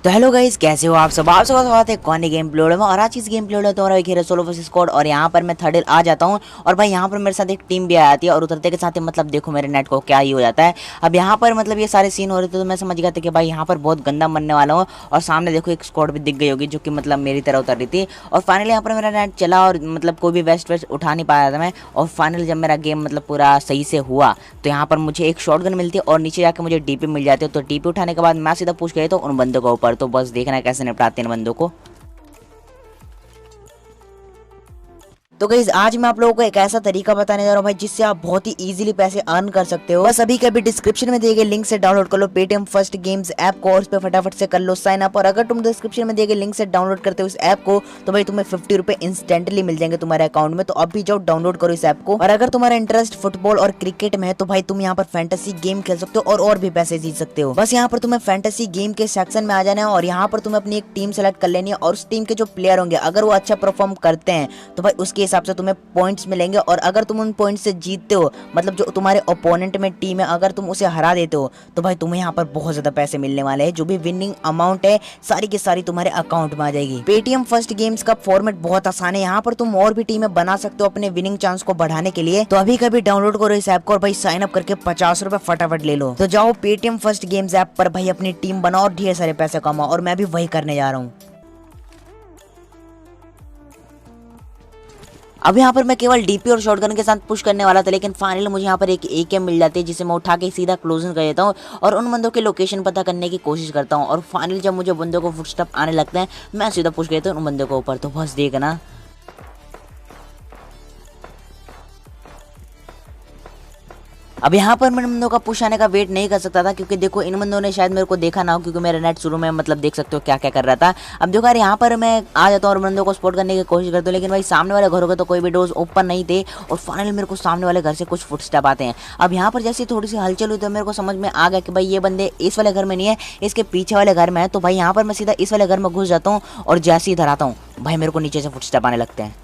तो hello guys, कैसे हो आप सब स्वागत है कौन गेम प्ले में। और आज इस गेम प्ले तो एक हीरो सोलो वर्सेस स्क्वाड और यहाँ पर मैं थर्ड आ जाता हूँ। और भाई यहाँ पर मेरे साथ एक टीम भी आ जाती है और उतरते के साथ ही मतलब देखो मेरे नेट को क्या ही हो जाता है। अब यहाँ पर मतलब ये सारे सीन हो रहे थे तो मैं समझ गया था कि भाई यहाँ पर बहुत गंदा मरने वाला हूँ। और सामने देखो एक स्क्वाड भी दिख गई होगी जो कि मतलब मेरी तरह उतर रही थी। और फाइनली यहाँ पर मेरा नेट चला और मतलब कोई भी वेस्ट उठा नहीं पाया था मैं। और फाइनली जब मेरा गेम मतलब पूरा सही से हुआ तो यहाँ पर मुझे एक शॉटगन मिलती है और नीचे जाकर मुझे डीपी मिल जाती है। तो डीपी उठाने के बाद मैं सीधा पूछ गया तो उन बंदों के ऊपर। तो बस देखना है कैसे निपटाते हैं बंदों को। तो गाइस आज मैं आप लोगों को एक ऐसा तरीका बताने जा रहा हूँ भाई जिससे आप बहुत ही इजीली पैसे अर्न कर सकते हो। बस अभी के अभी डिस्क्रिप्शन में दिए गए लिंक से डाउनलोड कर लो पेटीएम फर्स्ट गेम्स ऐप को और उस पर फटाफट से कर लो साइन अप। और अगर तुम डिस्क्रिप्शन में दिए गए लिंक से डाउनलोड करते हो इस ऐप को तो भाई तुम्हें 50 रुपए इंस्टेंटली मिल जाएंगे तुम्हारे अकाउंट में। तो अभी जाओ डाउनलोड करो इस ऐप को। और अगर तुम्हारा इंटरेस्ट फुटबॉल और क्रिकेट में है तो भाई तुम यहाँ पर फैंटेसी गेम खेल सकते हो और भी पैसे जीत सकते हो। बस यहाँ पर तुम्हें फैंटेसी गेम के सेक्शन में आ जाना है और यहाँ पर तुम्हें अपनी एक टीम सेलेक्ट कर लेनी है। और उस टीम के जो प्लेयर होंगे अगर वो अच्छा परफॉर्म करते हैं तो भाई उसके हिसाब से तुम्हें पॉइंट्स मिलेंगे। और अगर तुम उन पॉइंट्स से जीतते हो मतलब जो तुम्हारे ओपोनेंट में टीम है अगर तुम उसे हरा देते हो तो भाई तुम्हें यहाँ पर बहुत ज्यादा पैसे मिलने वाले हैं। जो भी विनिंग अमाउंट है सारी की सारी तुम्हारे अकाउंट में आ जाएगी। पेटीएम फर्स्ट गेम्स का फॉर्मेट बहुत आसान है। यहाँ पर तुम और भी टीमें बना सकते हो अपने विनिंग चांस को बढ़ाने के लिए। तो अभी कभी डाउनलोड करो इस ऐप को और भाई साइन अप करके 50 रुपए फटाफट ले लो। तो जाओ पेटीएम फर्स्ट गेम्स ऐप पर भाई अपनी टीम बनाओ और ढेर सारे पैसे कमाओ। और मैं भी वही करने जा रहा हूँ। अब यहाँ पर मैं केवल डीपी और शॉटगन के साथ पुश करने वाला था लेकिन फाइनली मुझे यहाँ पर एक एकेएम मिल जाती है जिसे मैं उठा के सीधा क्लोजिंग कर देता हूँ और उन बंदों की लोकेशन पता करने की कोशिश करता हूँ। और फाइनली जब मुझे बंदों को फुटस्टेप आने लगते हैं मैं सीधा पुश करता हूँ उन बंदों के ऊपर। तो बस देखना। अब यहाँ पर मैं इन बंदों का पुश आने का वेट नहीं कर सकता था क्योंकि देखो इन बंदों ने शायद मेरे को देखा ना हो क्योंकि मेरा नेट शुरू में मतलब देख सकते हो क्या क्या कर रहा था। अब देखो यार यहाँ पर मैं आ जाता हूँ और बंदों को स्पॉट करने की कोशिश करता हूँ लेकिन भाई सामने वाले घरों के तो कोई भी डोर्स ओपन नहीं थे। और फाइनली मेरे को सामने वाले घर से कुछ फुटस्टेप आते हैं। अब यहाँ पर जैसे थोड़ी सी हलचल हुई तो मेरे को समझ में आ गया कि भाई ये बंदे इस वाले घर में नहीं है इसके पीछे वाले घर में है। तो भाई यहाँ पर मैं सीधा इस वाले घर में घुस जाता हूँ और जैसे ही इधर आता हूँ भाई मेरे को नीचे से फुटस्टेप आने लगते हैं।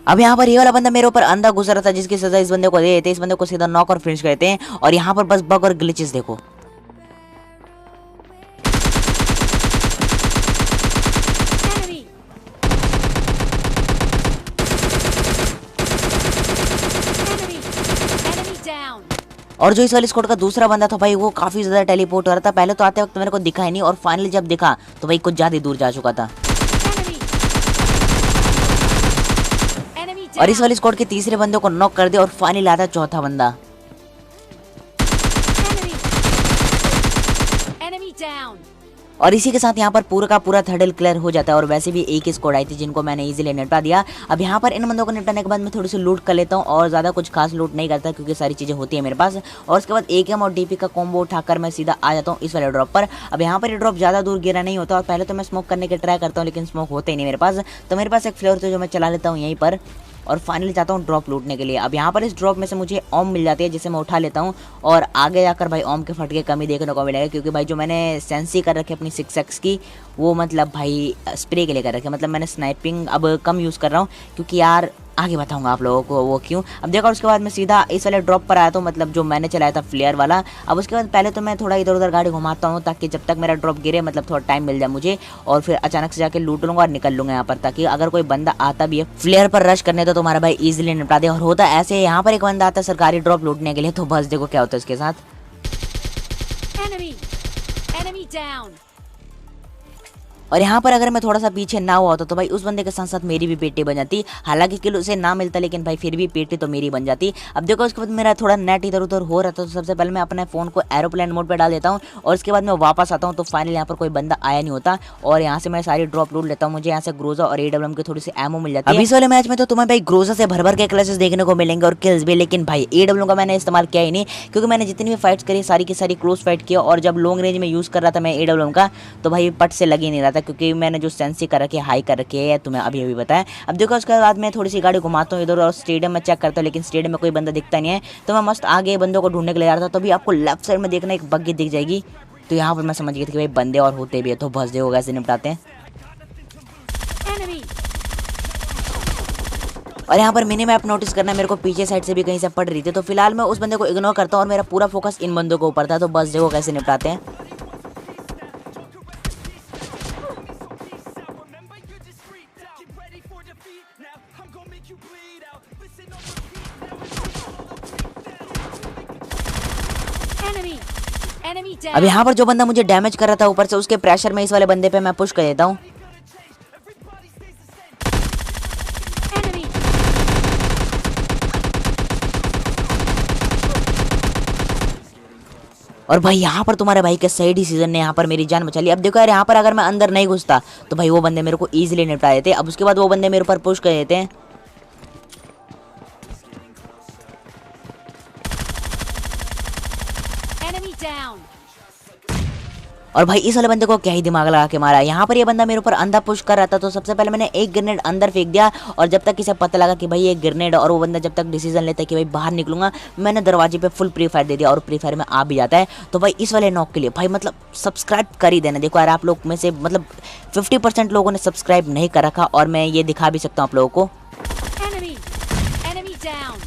अब यहाँ पर ये वाला बंदा मेरे ऊपर अंधा घुस रहा था जिसकी सजा इस बंदे को दे देते। इस बंदे को सीधा नॉक और फिनिश करते हैं। और यहाँ पर बस बग और ग्लिचेस देखो। और जो इस वाली स्क्वाड का दूसरा बंदा था भाई वो काफी ज्यादा टेलीपोर्ट हो रहा था। पहले तो आते वक्त मेरे को दिखा ही नहीं और फाइनली जब दिखा तो भाई कुछ ज्यादा दूर जा चुका था। और इस वाली स्क्वाड के तीसरे बंदे को नॉक कर दिया और फाइनली आता है चौथा बंदा। और इसी के साथ यहाँ पर पूरा का पूरा थर्डल क्लियर हो जाता है। और वैसे भी एक ही स्क्वाड आई थी जिनको मैंने इजीली निपटा दिया। अब यहाँ पर इन बंदों को निपटाने के बाद मैं थोड़ी सी लूट कर लेता हूँ और ज़्यादा कुछ खास लूट नहीं करता क्योंकि सारी चीज़ें होती है मेरे पास। और उसके बाद एकेएम और डीपी का कॉम्बो उठाकर मैं सीधा आ जाता हूँ इस वाले ड्रॉप पर। अब यहाँ पर ये ड्रॉप ज़्यादा दूर गिरा नहीं होता और पहले तो मैं स्मोक करने की ट्राई करता हूँ लेकिन स्मोक होते ही नहीं मेरे पास। तो मेरे पास एक फ्लेवर था जो मैं चला लेता हूँ यहीं पर और फाइनली जाता हूँ ड्रॉप लूटने के लिए। अब यहाँ पर इस ड्रॉप में से मुझे ओम मिल जाती है जिसे मैं उठा लेता हूँ और आगे जाकर भाई ओम के फटके कमी देखने को मिलेगा क्योंकि भाई जो मैंने सेंसी कर रखी है अपनी 6x की वो मतलब भाई स्प्रे के लिए कर रखे मतलब मैंने स्नाइपिंग अब कम यूज़ कर रहा हूँ क्योंकि यार आगे बताऊंगा आप लोगों को वो क्यों। अब देखो उसके बाद मैं सीधा इस वाले ड्रॉप पर आया तो मतलब जो मैंने चलाया था फ्लेयर वाला। अब उसके बाद पहले तो मैं थोड़ा इधर उधर गाड़ी घुमाता हूँ ताकि जब तक मेरा ड्रॉप गिरे मतलब थोड़ा टाइम मिल जाए मुझे। और फिर अचानक से जाके लूट लूंगा और निकल लूंगा यहाँ पर ताकि अगर कोई बंदा आता भी है फ्लेयर पर रश करने तो तुम्हारा भाई इजीली निपटा दे। और होता ऐसे यहाँ पर एक बंदा आता है सरकारी ड्रॉप लूटने के लिए तो बस देखो क्या होता है उसके साथ। और यहाँ पर अगर मैं थोड़ा सा पीछे ना हुआ होता तो भाई उस बंदे के साथ साथ मेरी भी पेटी बन जाती। हालांकि किल उसे ना मिलता लेकिन भाई फिर भी पेटी तो मेरी बन जाती। अब देखो उसके बाद मेरा थोड़ा नेट इधर उधर हो रहा था तो सबसे पहले मैं अपने फ़ोन को एरोप्लेन मोड पर डाल देता हूँ और उसके बाद मैं वापस आता हूँ तो फाइनली यहाँ पर कोई बंदा आया नहीं होता। और यहाँ से मैं सारी ड्रॉप लूट लेता हूँ। मुझे यहाँ से ग्रोजा और एडब्ल्यूएम की थोड़ी सी एमओ मिल जाती है। अब इस वाले मैच में तो तुम्हें भाई ग्रोजा से भर भर के क्लैशेस देखने को मिलेंगे और किल्स भी। लेकिन भाई एडब्ल्यूएम का मैंने इस्तेमाल किया ही नहीं क्योंकि मैंने जितनी भी फाइट्स करी सारी की सारी क्लोज फाइट किया और जब लॉन्ग रेंज में यूज़ कर रहा था मैं एडब्ल्यूएम का तो भाई पट से लग ही नहीं रहा था क्योंकि मैंने जो सेंसी कर रखी है हाई कर रखी है, तुम्हें अभी अभी बताया। अब देखो उसके बाद मैं थोड़ी सी गाड़ी घुमाता हूँ इधर और स्टेडियम में चेक करता हूँ, लेकिन स्टेडियम में कोई बंदा दिखता नहीं है। तो मैं मस्त आगे बंदों को ढूंढने के लिए जा रहा था, तो अभी आपको लेफ्ट साइड में देखना एक बग्गी दिख जाएगी। तो यहाँ पर मैं समझ गया था कि भाई बंदे और होते भी है, तो बस देखो कैसे निपटाते हैं। और यहाँ पर मिनी मैप नोटिस करना मेरे को पीछे साइड से भी कहीं से पड़ रही थी, तो फिलहाल मैं उस बंदे को इग्नोर करता हूँ और मेरा पूरा फोकस इन बंदों के ऊपर था। तो बस देखो कैसे निपटाते हैं। अब यहाँ पर जो बंदा मुझे डैमेज कर रहा था ऊपर से, उसके प्रेशर में इस वाले बंदे पे मैं पुश कर देता हूँ। और भाई यहाँ पर तुम्हारे भाई के सही डिसीजन ने यहाँ पर मेरी जान बचा ली। अब देखो यार, यहाँ पर अगर मैं अंदर नहीं घुसता तो भाई वो बंदे मेरे को इजीली निपटा देते। अब उसके बाद वो बंदे मेरे ऊपर पुश कर देते हैं। और भाई इस वाले बंदे को क्या ही दिमाग लगा के मारा। यहाँ पर ये बंदा मेरे ऊपर अंधा पुश कर रहा था, तो सबसे पहले मैंने एक ग्रेनेड अंदर फेंक दिया। और जब तक इसे पता लगा कि भाई ये ग्रेनेड, और वो बंदा जब तक डिसीजन लेता है कि भाई बाहर निकलूंगा, मैंने दरवाजे पे फुल प्री फायर दे दिया और प्री फायर में आ भी जाता है। तो भाई इस वाले नॉक के लिए भाई मतलब सब्सक्राइब कर ही देना। देखो यार, आप लोग में से मतलब 50% लोगों ने सब्सक्राइब नहीं कर रखा, और मैं ये दिखा भी सकता हूँ आप लोगों को। Enemy down.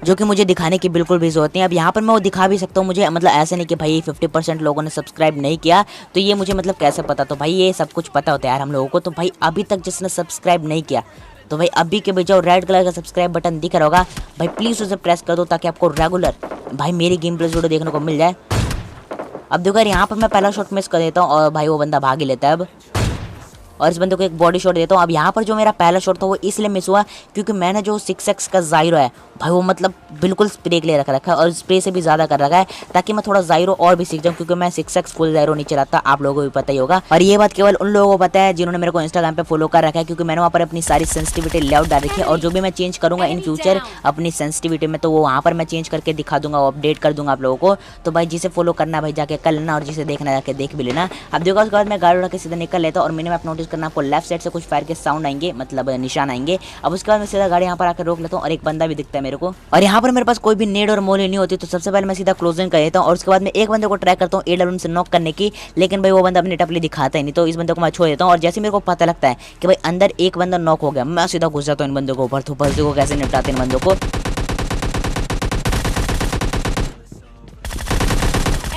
जो कि मुझे दिखाने की बिल्कुल भी जरूरत नहीं। अब यहाँ पर मैं वो दिखा भी सकता हूँ, मुझे मतलब ऐसे नहीं कि भाई 50% लोगों ने सब्सक्राइब नहीं किया, तो ये मुझे मतलब कैसे पता। तो भाई ये सब कुछ पता होता है यार हम लोगों को। तो भाई अभी तक जिसने सब्सक्राइब नहीं किया, तो भाई अभी के बजाय रेड कलर का सब्सक्राइब बटन दिख रहा होगा, भाई प्लीज़ उसे प्रेस कर दो, ताकि आपको रेगुलर भाई मेरी गेम प्ले वीडियो देखने को मिल जाए। अब देखो यार, यहाँ पर मैं पहला शॉट मिस कर देता हूँ और भाई वो बंदा भाग ही लेता है अब। और इस बंदे को एक बॉडी शॉट देता हूँ। अब यहाँ पर जो मेरा पहला शॉट था वो इसलिए मिस हुआ क्योंकि मैंने जो 6x का ज़ायरो है भाई वो मतलब बिल्कुल स्प्रे के लिए रखा है, और स्प्रे से भी ज़्यादा कर रखा है, ताकि मैं थोड़ा ज़ायरो और भी सीख जाऊँ, क्योंकि मैं 6x फुल ज़ायरो नहीं चलाता, आप लोगों को भी पता ही होगा। और ये बात केवल उन लोगों को पता है जिन्होंने मेरे को इंस्टाग्राम पे फॉलो कर रखा है, क्योंकि मैंने वहाँ पर अपनी सारी सेंसिटिविटी लेआउट डाल रखी है। और जो भी मैं चेंज करूँगा इन फ्यूचर अपनी सेंसिटिविटी में, तो वो वहाँ पर मैं चेंज करके दिखा दूंगा, वो अपडेट कर दूंगा आप लोगों को। तो भाई जिसे फॉलो करना भाई जाके कर लेना, और जिसे देखना जाके देख भी लेना। अब देखो उसके बाद मैं गाड़ी उड़ा के सीधा निकल लेता हूँ, और मैंने आप नोटिस करना आपको लेफ्ट साइड से कुछ फायर के साउंड आएंगे, मतलब निशान आएंगे। अब उसके बाद मैं सीधा गाड़ी यहाँ पर आकर रोक लेता हूँ, और एक बंदा भी दिखता है मेरे को। और यहाँ पर मेरे पास कोई भी नेड और मोली नहीं होती, तो सबसे पहले मैं सीधा क्लोजिंग कर देता हूँ, और उसके बाद मैं एक बंदे को ट्राई करता हूँ AWM से नॉक करने की, लेकिन भाई वो बंदा अपनी टपली दिखाता ही नहीं, तो इस बंदे को मैं छोड़ देता हूँ। और जैसे मेरे को पता लगता है कि भाई अंदर एक बंदा नॉक हो गया, मैं सीधा घुस जाता हूँ इन बंदों के ऊपर। तो बस देखो कैसे निपटाते हैं इन बंदों को।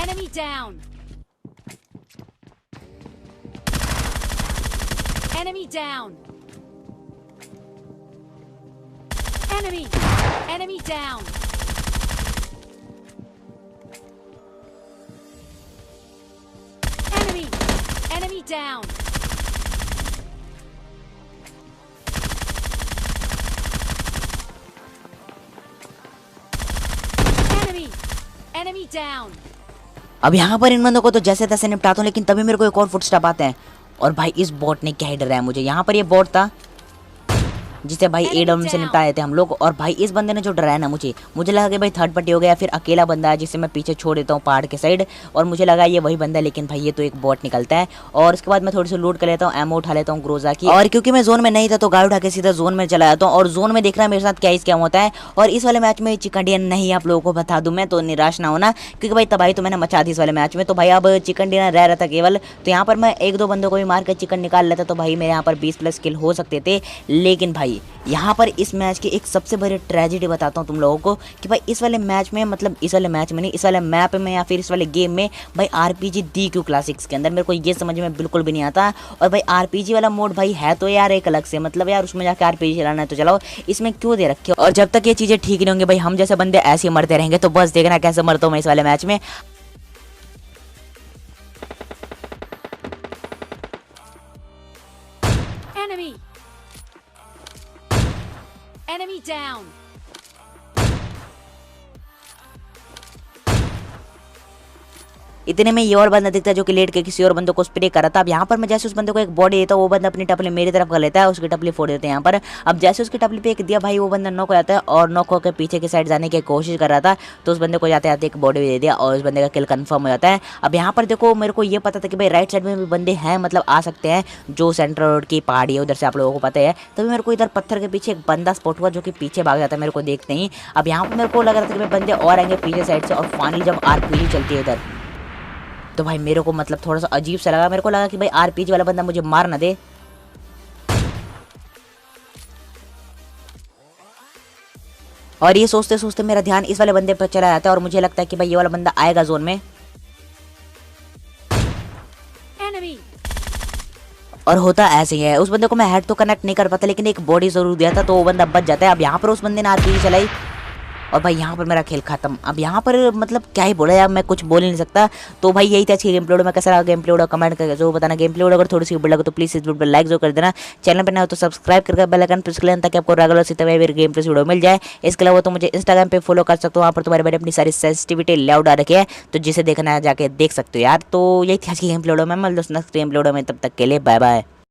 Enemy down. Enemy down. Enemy down. Enemy down. Enemy down. अब यहाँ पर इन बंदों को तो जैसे तैसे निपटाता हूँ, लेकिन तभी मेरे को एक और फुटस्टेप आते हैं, और भाई इस बॉट ने क्या ही डराया मुझे। यहाँ पर ये बॉट था जिसे भाई AWM से निपटाए थे हम लोग, और भाई इस बंदे ने जो डराया ना मुझे लगा कि भाई थर्ड पार्टी हो गया, फिर अकेला बंदा है जिसे मैं पीछे छोड़ देता हूँ पहाड़ के साइड, और मुझे लगा ये वही बंदा है, लेकिन भाई ये तो एक बॉट निकलता है। और उसके बाद मैं थोड़ी सी लूट कर लेता हूँ, एमो उठा लेता हूँ ग्रोजा की, और क्योंकि मैं जोन में नहीं था तो गाड़ी उठा के सीधा जोन में चला जाता हूँ, और जोन में देखना मेरे साथ क्या ही स्कैम होता है। और इस वाले मैच में चिकन डिनर नहीं, आप लोगों को बता दूं मैं, तो निराश ना होना, क्योंकि भाई तबाही तो मैंने मचा दी इस वाले मैच में। तो भाई अब चिकन डिनर रह रहा था केवल, तो यहाँ पर मैं एक दो बंदों को भी मार कर चिकन निकाल लेता, तो भाई मेरे यहाँ पर 20+ किल हो सकते थे। लेकिन भाई यहाँ पर इस मैच की एक सबसे बड़ी ट्रेजेडी बताता हूँ तुम लोगों को, कि भाई इस वाले मैच में, मतलब इस वाले मैच में नहीं, इस वाले मैप में या फिर इस वाले गेम में भाई RPG दी क्यों क्लासिक्स के अंदर, मेरे को ये समझ में बिल्कुल भी नहीं आता। और भाई RPG वाला मोड भाई है तो यार एक अलग से, मतलब यार उसमें जाकर RPG चलाना है तो चलाओ, इसमें क्यों दे रखे हो। और जब तक ये चीज़ें ठीक नहीं होंगी भाई, हम जैसे बंदे ऐसे ही मरते रहेंगे। तो बस देखना कैसे मरता हूँ मैं इस वाले मैच में। down. इतने में ये और बंदा दिखता है जो कि लेट के किसी और बंदे को स्प्रे कर रहा था। अब यहाँ पर मैं जैसे उस बंदे को एक बॉडी देता हूँ, वो बंदा अपनी टपली मेरी तरफ कर लेता है, उसकी टपली फोड़ देते हैं यहाँ पर। अब जैसे उसकी टपली पे एक दिया भाई, वो बंदा नॉक हो जाता है और नॉक होकर पीछे की साइड जाने की कोशिश कर रहा था, तो उस बंदे को जाते जाते एक बॉडी दे दिया और उस बंदे का किल कंफर्म हो जाता है। अब यहाँ पर देखो मेरे को ये पता था कि भाई राइट साइड में भी बंदे हैं, मतलब आ सकते हैं, जो सेंट्रल रोड की पहाड़ी है उधर से आप लोगों को पता है। तभी मेरे को इधर पत्थर के पीछे एक बंदा स्पॉट हुआ जो कि पीछे भाग जाता है मेरे को देखते ही। अब यहाँ पर मेरे को लग रहा था कि भाई बंदे और आएंगे पीछे साइड से, और फाइनली जब आरपीजी चलती है इधर, तो भाई मेरे को मतलब थोड़ा सा अजीब सा लगा। मेरे को लगा कि भाई आरपीजी वाला बंदा मुझे मार ना दे। और ये सोचते सोचते मेरा ध्यान इस वाले बंदे पर चला जाता है और मुझे लगता है कि भाई ये वाला बंदा आएगा जोन में। Enemy. और होता ऐसे ही है, उस बंदे को मैं हेड तो कनेक्ट नहीं कर पाता, लेकिन एक बॉडी जरूर दिया था तो वो बंदा बच जाता है। अब यहाँ पर उस बंदे ने आरपीजी चलाई और भाई यहाँ पर मेरा खेल खत्म। अब यहाँ पर मतलब क्या ही बोला यार, मैं कुछ बोल ही नहीं सकता। तो भाई यही था आज की गेम प्ले में, कैसा रहा गेम प्ले, कमेंट करके जो बताना। गेम प्ले अगर थोड़ी सी वीडियो लगे तो प्लीज इस वीडियो पर लाइक जो कर देना। चैनल पर नया हो तो सब्सक्राइब करके बेल आइकन प्रेस कर लेना, ताकि आपको रेगुलर से तभी गेम प्ले वीडियो मिल जाए। इसके अलावा तो मुझे इंस्टाग्राम पे फॉलो कर सकते हो, वहाँ पर तुम्हारे मैंने अपनी सारी सेंसिटिविटी लाउड डाल रखी है, तो जिसे देखना है जाके देख सकते हो यार। तो यही थी आज की गेम प्ले में, मैं नेक्स्ट गेम प्ले में, तब तक के लिए बाय बाय।